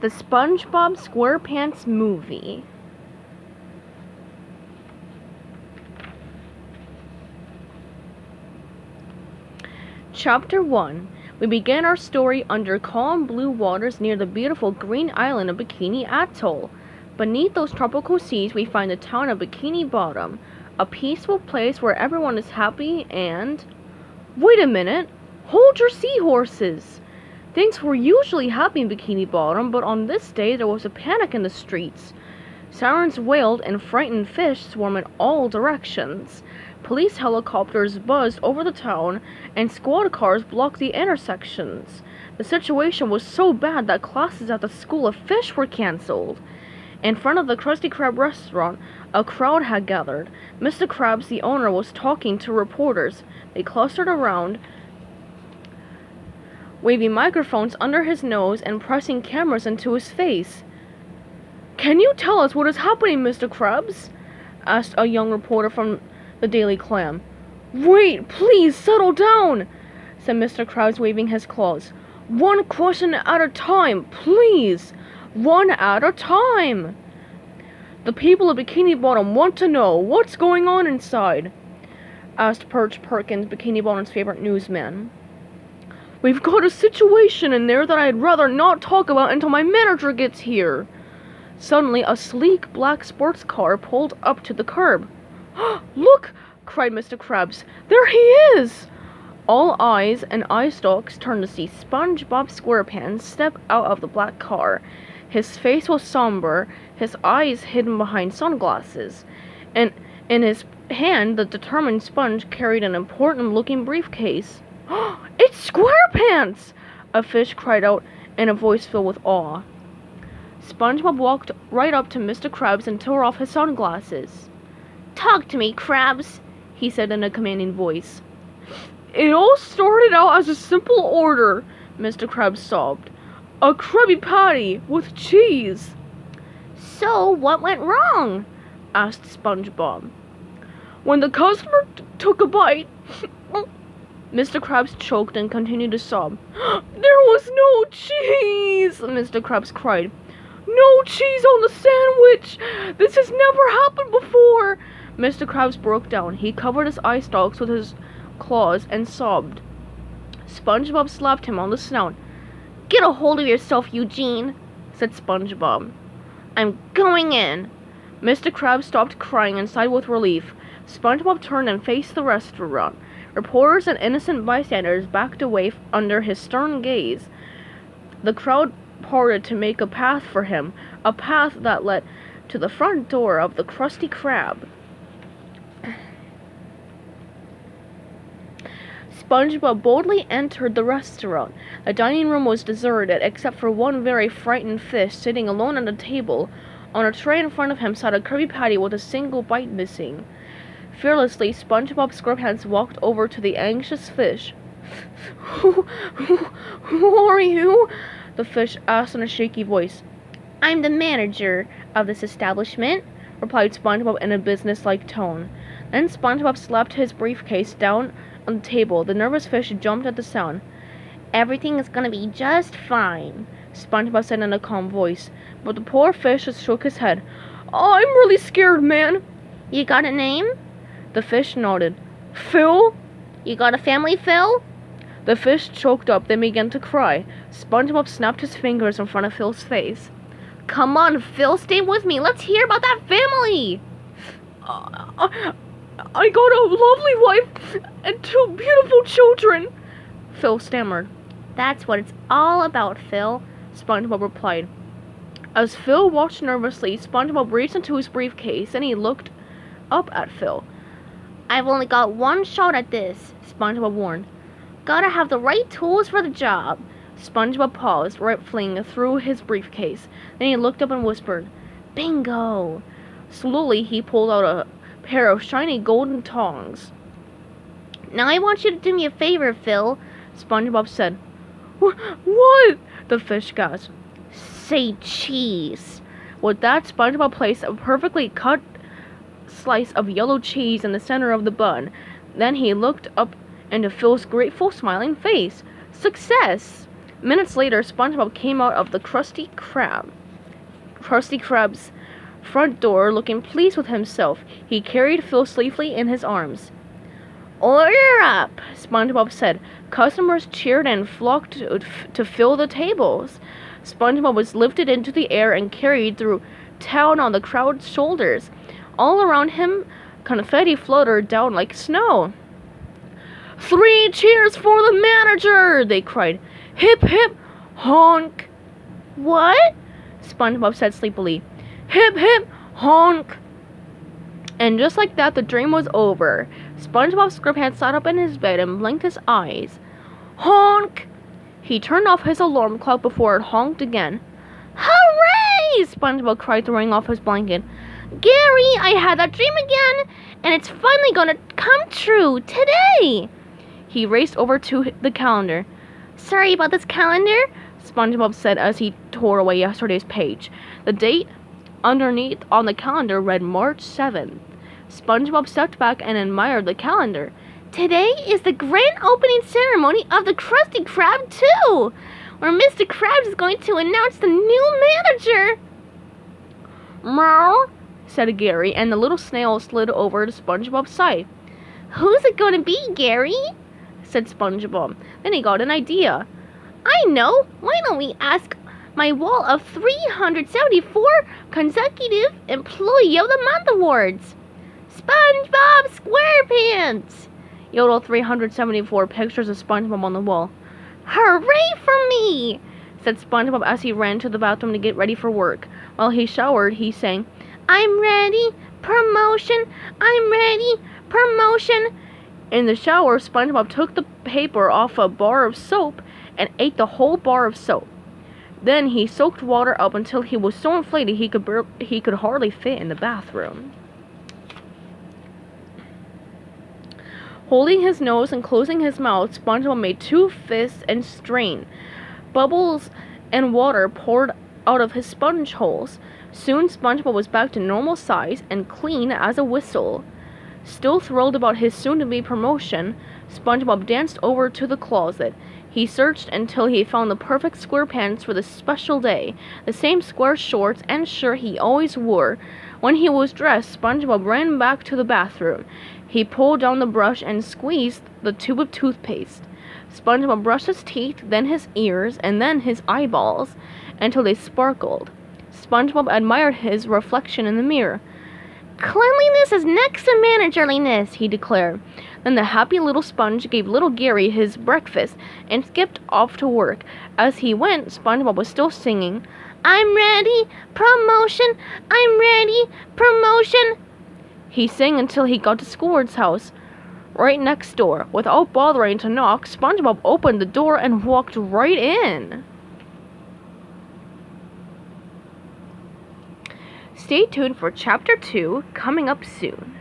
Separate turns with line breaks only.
The SpongeBob SquarePants movie. Chapter 1. We begin our story under calm blue waters near the beautiful green island of Bikini Atoll. Beneath those tropical seas, we find the town of Bikini Bottom, a peaceful place where everyone is happy and... Wait a minute! Hold your seahorses! Things were usually happy in Bikini Bottom, but on this day there was a panic in the streets. Sirens wailed and frightened fish swarmed in all directions. Police helicopters buzzed over the town, and squad cars blocked the intersections. The situation was so bad that classes at the School of Fish were cancelled. In front of the Krusty Krab restaurant, a crowd had gathered. Mr. Krabs, the owner, was talking to reporters. They clustered around, waving microphones under his nose and pressing cameras into his face. "Can you tell us what is happening, Mr. Krabs?" asked a young reporter from the Daily Clam. "Wait, please, settle down," said Mr. Krabs, waving his claws. "One question at a time, please. One at a time. The people of Bikini Bottom want to know what's going on inside," asked Perch Perkins, Bikini Bottom's favorite newsman. "We've got a situation in there that I'd rather not talk about until my manager gets here." Suddenly, a sleek black sports car pulled up to the curb. "Look!" cried Mr. Krabs. "There he is!" All eyes and eye stalks turned to see SpongeBob SquarePants step out of the black car. His face was somber, his eyes hidden behind sunglasses, and in his hand the determined Sponge carried an important-looking briefcase. "It's SquarePants!" a fish cried out in a voice filled with awe. SpongeBob walked right up to Mr. Krabs and tore off his sunglasses. "Talk to me, Krabs," he said in a commanding voice. "It all started out as a simple order," Mr. Krabs sobbed. "A Krabby Patty with cheese." "So, what went wrong?" asked SpongeBob. "When the customer took a bite..." Mr. Krabs choked and continued to sob. "There was no cheese!" Mr. Krabs cried. "No cheese on the sandwich! This has never happened before!" Mr. Krabs broke down. He covered his eye stalks with his claws and sobbed. SpongeBob slapped him on the snout. "Get a hold of yourself, Eugene," said SpongeBob. "I'm going in." Mr. Krabs stopped crying and sighed with relief. SpongeBob turned and faced the restaurant. Reporters and innocent bystanders backed away under his stern gaze. The crowd parted to make a path for him, a path that led to the front door of the Krusty Krab. SpongeBob boldly entered the restaurant. The dining room was deserted, except for one very frightened fish sitting alone at a table. On a tray in front of him sat a Krabby Patty with a single bite missing. Fearlessly, SpongeBob SquarePants walked over to the anxious fish. Who are you?" the fish asked in a shaky voice. "I'm the manager of this establishment," replied SpongeBob in a businesslike tone. Then SpongeBob slapped his briefcase down on the table. The nervous fish jumped at the sound. "Everything is gonna be just fine," SpongeBob said in a calm voice, but the poor fish just shook his head. "Oh, I'm really scared, man." "You got a name?" The fish nodded. "Phil." "You got a family, Phil?" The fish choked up, then began to cry. SpongeBob snapped his fingers in front of Phil's face. "Come on, Phil, stay with me. Let's hear about that family."
I got a lovely wife and 2 beautiful children," Phil stammered.
"That's what it's all about, Phil," SpongeBob replied.
As Phil watched nervously, SpongeBob reached into his briefcase and he looked up at Phil.
"I've only got one shot at this," SpongeBob warned. "Gotta have the right tools for the job."
SpongeBob paused, rifling through his briefcase. Then he looked up and whispered, "Bingo!" Slowly, he pulled out a pair of shiny golden tongs.
"Now I want you to do me a favor, Phil," SpongeBob said.
What?" the fish gasped.
"Say cheese."
With that, SpongeBob placed a perfectly cut slice of yellow cheese in the center of the bun. Then he looked up into Phil's grateful, smiling face. "Success!" Minutes later, SpongeBob came out of the Krusty Krab's front door looking pleased with himself. He carried Phil safely in his arms. "Order up," SpongeBob said. Customers cheered and flocked to fill the tables. SpongeBob was lifted into the air and carried through town on the crowd's shoulders. All around him, confetti fluttered down like snow. "3 cheers for the manager!" they cried. "Hip hip honk!" "What?" SpongeBob said sleepily. "Hip hip honk!" And just like that, the dream was over. SpongeBob SquarePants sat up in his bed and blinked his eyes. Honk! He turned off his alarm clock before it honked again. "Hooray!" SpongeBob cried, throwing off his blanket. "Gary, I had that dream again, and it's finally gonna come true today!" He raced over to the calendar. "Sorry about this calendar," SpongeBob said as he tore away yesterday's page. The date underneath on the calendar read March 7th. SpongeBob stepped back and admired the calendar. "Today is the grand opening ceremony of the Krusty Krab 2, where Mr. Krabs is going to announce the new manager." "Meow," said Gary, and the little snail slid over to SpongeBob's side. "Who's it going to be, Gary?" said SpongeBob. Then he got an idea. "I know! Why don't we ask my wall of 374 consecutive Employee of the Month awards? SpongeBob SquarePants!" yodeled 374 pictures of SpongeBob on the wall. "Hooray for me!" said SpongeBob as he ran to the bathroom to get ready for work. While he showered, he sang, "I'm ready, promotion, I'm ready, promotion." In the shower, SpongeBob took the paper off a bar of soap and ate the whole bar of soap. Then he soaked water up until he was so inflated he could hardly fit in the bathroom. Holding his nose and closing his mouth, SpongeBob made 2 fists and strained. Bubbles and water poured out of his sponge holes. Soon SpongeBob was back to normal size and clean as a whistle. Still thrilled about his soon-to-be promotion, SpongeBob danced over to the closet. He searched until he found the perfect SquarePants for the special day, the same square shorts and shirt he always wore. When he was dressed, SpongeBob ran back to the bathroom. He pulled down the brush and squeezed the tube of toothpaste. SpongeBob brushed his teeth, then his ears, and then his eyeballs, until they sparkled. SpongeBob admired his reflection in the mirror. "Cleanliness is next to managerliness," he declared. Then the happy little sponge gave little Gary his breakfast and skipped off to work. As he went, SpongeBob was still singing, "I'm ready, promotion, I'm ready, promotion." He sang until he got to Squidward's house, right next door. Without bothering to knock, SpongeBob opened the door and walked right in. Stay tuned for Chapter 2 coming up soon.